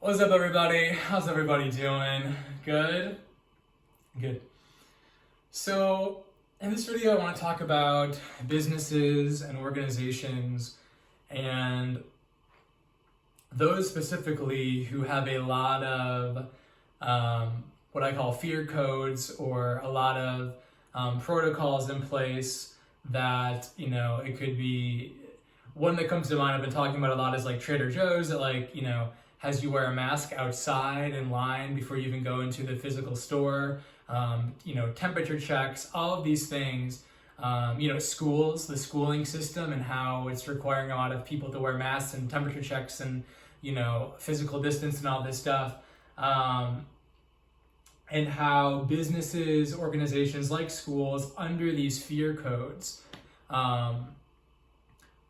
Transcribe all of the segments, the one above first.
What's up, everybody? How's everybody doing? Good? Good. So, in this video, I want to talk about businesses and organizations and those specifically who have a lot of what I call fear codes or a lot of protocols in place that, it could be one that comes to mind I've been talking about a lot is like Trader Joe's that has you wear a mask outside in line before you even go into the physical store, temperature checks, all of these things, schools, the schooling system and how it's requiring a lot of people to wear masks and temperature checks and, physical distance and all this stuff. And how businesses, organizations like schools under these fear codes,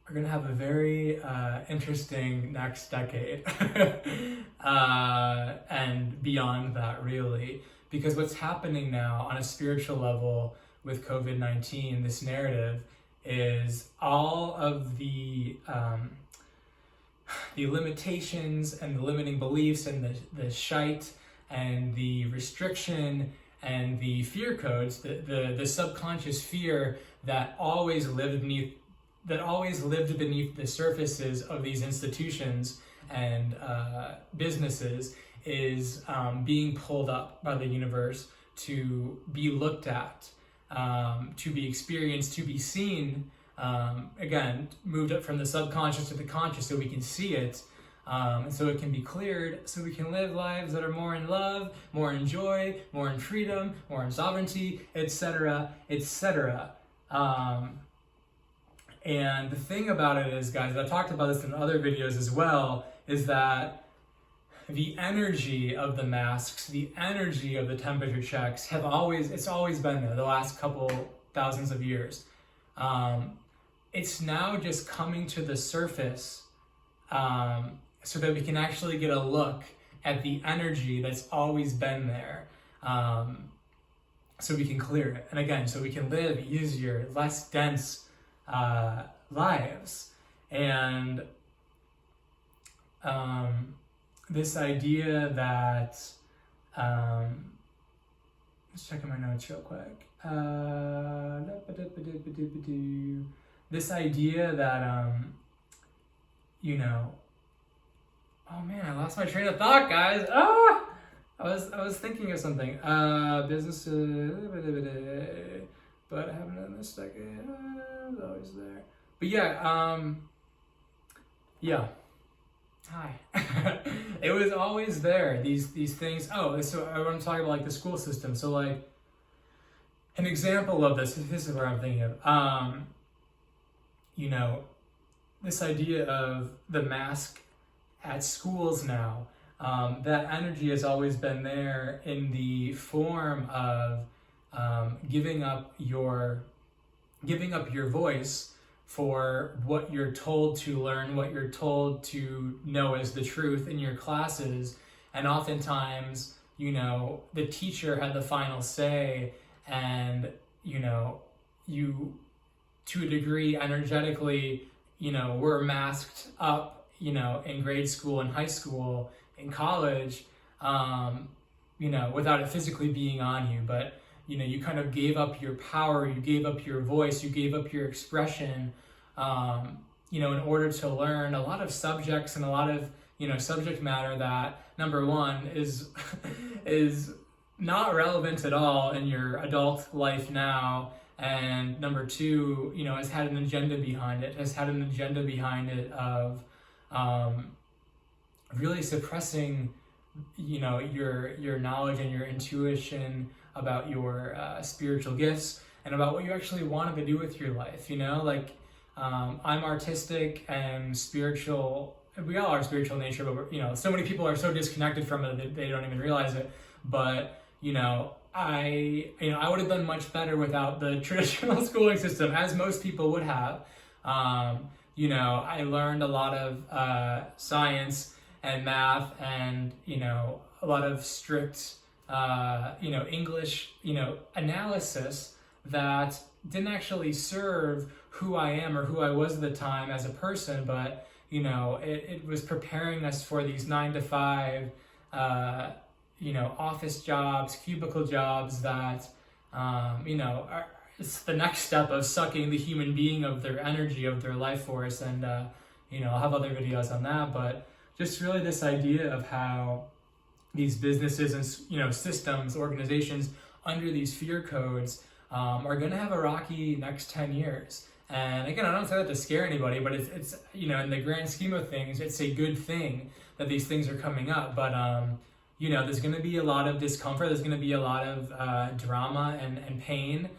are going to have a very interesting next decade and beyond that, really. Because what's happening now on a spiritual level with COVID-19, this narrative, is all of the limitations and the limiting beliefs and the shite and the restriction and the fear codes, the subconscious fear that always lived beneath the surfaces of these institutions and businesses is being pulled up by the universe to be looked at, to be experienced, to be seen, again, moved up from the subconscious to the conscious so we can see it, and so it can be cleared, so we can live lives that are more in love, more in joy, more in freedom, more in sovereignty, etc., etc. And the thing about it is, guys, I've talked about this in other videos as well, is that the energy of the masks, the energy of the temperature checks it's always been there the last couple thousands of years. It's now just coming to the surface so that we can actually get a look at the energy that's always been there. So we can clear it. And again, so we can live easier, less dense lives. And this idea that let's check my notes real quick. This idea that oh man, I lost my train of thought, guys. I was thinking of something. Businesses, but I haven't done this second. It's always there. But yeah. Hi. It was always there. These things. So I want to talk about the school system. So an example of this is where I'm thinking of. This idea of the mask at schools now. That energy has always been there in the form of giving up your voice for what you're told to learn, what you're told to know as the truth in your classes. And oftentimes, the teacher had the final say, and you to a degree energetically, were masked up, in grade school and high school, in college, without it physically being on you. But you kind of gave up your power, you gave up your voice, you gave up your expression, in order to learn a lot of subjects and a lot of, subject matter that, number one, is not relevant at all in your adult life now, and number two, has had an agenda behind it, of really suppressing, your knowledge and your intuition about your spiritual gifts and about what you actually wanted to do with your life. I'm artistic and spiritual. We all are spiritual in nature, but so many people are so disconnected from it that they don't even realize it. But I would have done much better without the traditional schooling system, as most people would have. I learned a lot of science and math and a lot of strict English, analysis that didn't actually serve who I am or who I was at the time as a person, but it was preparing us for these 9 to 5, office jobs, cubicle jobs that, it's the next step of sucking the human being of their energy, of their life force. And, I'll have other videos on that, but just really this idea of how these businesses and, systems, organizations under these fear codes are going to have a rocky next 10 years. And again, I don't say that to scare anybody, but it's in the grand scheme of things, it's a good thing that these things are coming up. But, there's going to be a lot of discomfort. There's going to be a lot of drama and pain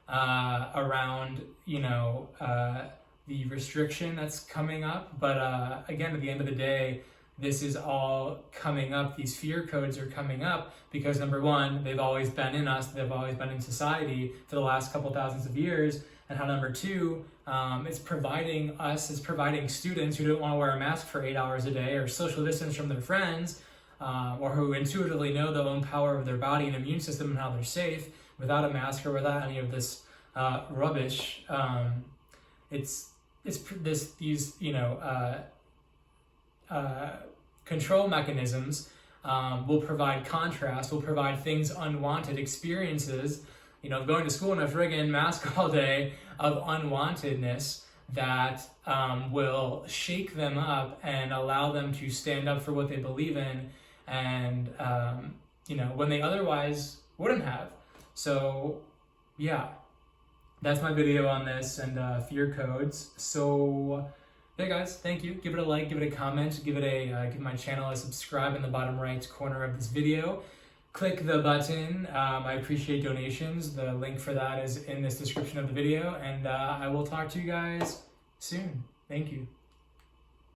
around, the restriction that's coming up. But again, at the end of the day, this is all coming up. These fear codes are coming up because, number one, they've always been in us. They've always been in society for the last couple thousands of years. And how, number two, it's providing students who don't want to wear a mask for 8 hours a day or social distance from their friends, or who intuitively know the own power of their body and immune system and how they're safe without a mask or without any of this rubbish. These control mechanisms will provide contrast, will provide things, unwanted experiences, going to school in a friggin' mask all day of unwantedness that will shake them up and allow them to stand up for what they believe in, and when they otherwise wouldn't have. So yeah, that's my video on this and fear codes. So yeah, guys, thank you. Give it a like, give it a comment, give my channel a subscribe in the bottom right corner of this video. Click the button. I appreciate donations. The link for that is in this description of the video, and I will talk to you guys soon. Thank you.